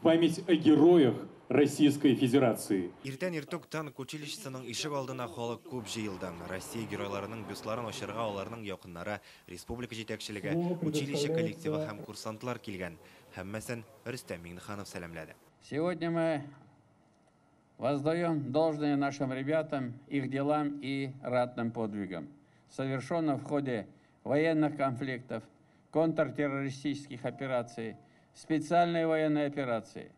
память о героях Российской Федерации. Иртен иртук танк училищесінің ишек алдына халық көп жиылды. Россия геройларының бюстларын ошырға оларының яқыннары, республика жетекшілігі, училище коллективі һәм курсантлар келген. Һәммәсен Рүстәм Миңнеханов сәлемләде. Сегодня мы воздаем должное нашим ребятам, их делам и ратным подвигам, совершенным в ходе военных конфликтов, контртеррористических операций, специальной военной операции.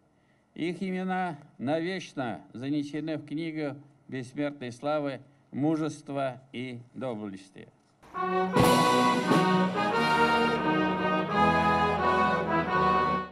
Их имена навечно занесены в книгу бессмертной славы, мужества и доблести.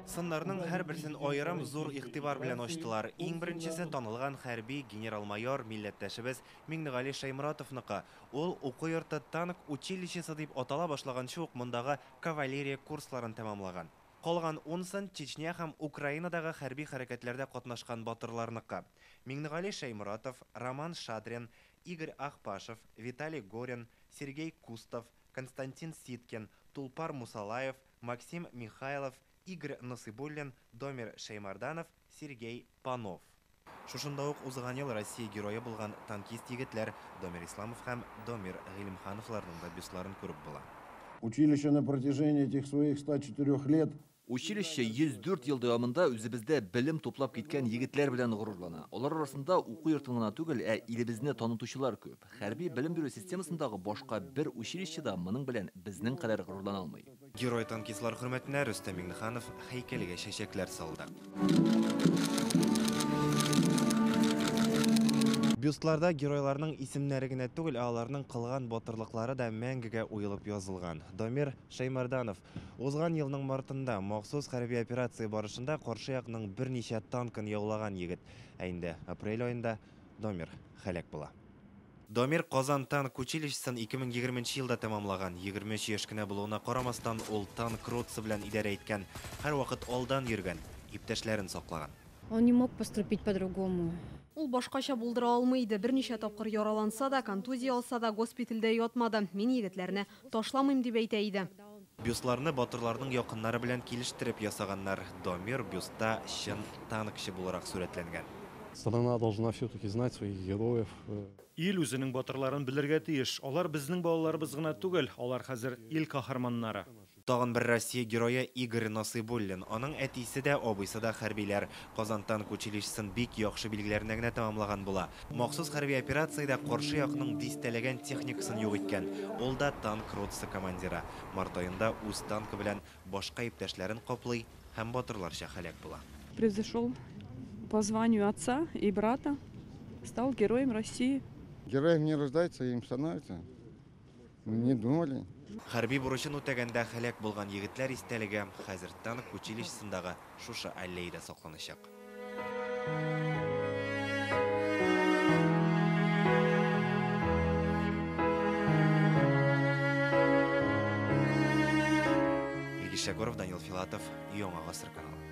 Сыннарның һәр берсен айрым зур игътибар белән ачтылар. Иң беренчесе танылган хәрби генерал-майор милләттәшебез Миңнегали Шаймуратовныкы. Ул уку йорты танк училищесы дип атала башлаганчы ук мондагы кавалерия курсларын тәмамлаган. Калган 10сын Чечня һәм Украинадагы хәрби хәрәкәтләрдә катнашкан батырларныкы. Миңнегали Шаймуратов, Роман Шадрин, Игорь Ахпашев, Виталий Горин, Сергей Кустов, Константин Ситкин, Тулпар Мусалаев, Максим Михайлов, Игорь Насыбуллин, Домир Шеймарданов, Сергей Панов. Шушында ук узган ел Россия герое булган танкист егетләр Домир Исламов һәм Домир Гыйлемхановларның да бюстларын күреп була. Училище на протяжении этих своих 104 лет Училище 104 ел дәвамында үзебездә белем туплап киткән егетләр белән горурлана. Алар арасында уку йортына түгел, илебезне танытучылар күп. Хәрби белем бирү системасындагы башка бер училищеда моның белән безнең кадәр горурлана алмый. Герой танкистлар хөрмәтенә Рөстәм Миңнеханов һәйкәлегә чәчәкләр салды. Бюстларда геройларның исемнәре генә түгел, аларның кылган батырлыклары да мәңгегә уелып язылган. Домир Шеймарданов узган елның мартында махсус хәрби операция барышында каршы якның берничә танкын яулаган егет. Инде апрель аенда Домир һәлак була. Домир Казан танк училищесын 2020 елда тәмамлаган. 23 яшь кенә булуына карамастан ул танк ротасы белән идарә иткән. Һәр вакыт алдан йөргән, иптәшләрен саклаган. Он не мог поступить по-другому. Ул башкача булдыра алмыйды. Берничә тапкыр яраланса да, контузия алса да, госпитальдә ятмады. Мин егетләрне ташламыйм дип әйтә иде. Бюстларны батырларның якыннары белән килештереп ясаганнар. Домир бюста чын танкчы буларак сурәтләнгән. Страна должна все-таки знать своих героев. Ил үзенең батырларын белергә тиеш. Алар безнең балаларыбыз гына түгел, алар хәзер ил каһарманнары. Тагын бер Россия герое Игорь Насыбуллин. Аның әтисе дә, абыйсы да хәрбиләр. Казан танк училищесын бик яхшы билгеләренә генә тәмамлаган була. Махсус хәрби операциядә каршы якның дистәләгән техникасын юк иткән. Ул да танк ротасы командиры. Март аенда үз танкы белән башка иптәшләрен каплый һәм батырларча һәлак була. Произошел по званию отца и брата, стал героем России. героем не рождается, им становится. Мы не думали. Хәрби бурычын үтәгәндә һәлак булган егетләр истәлеге хәзер танк училищесындагы шушы аллеяда сакланачак. Илгиз Шәгуров, Данил Филатов, Яңа Гасыр каналы.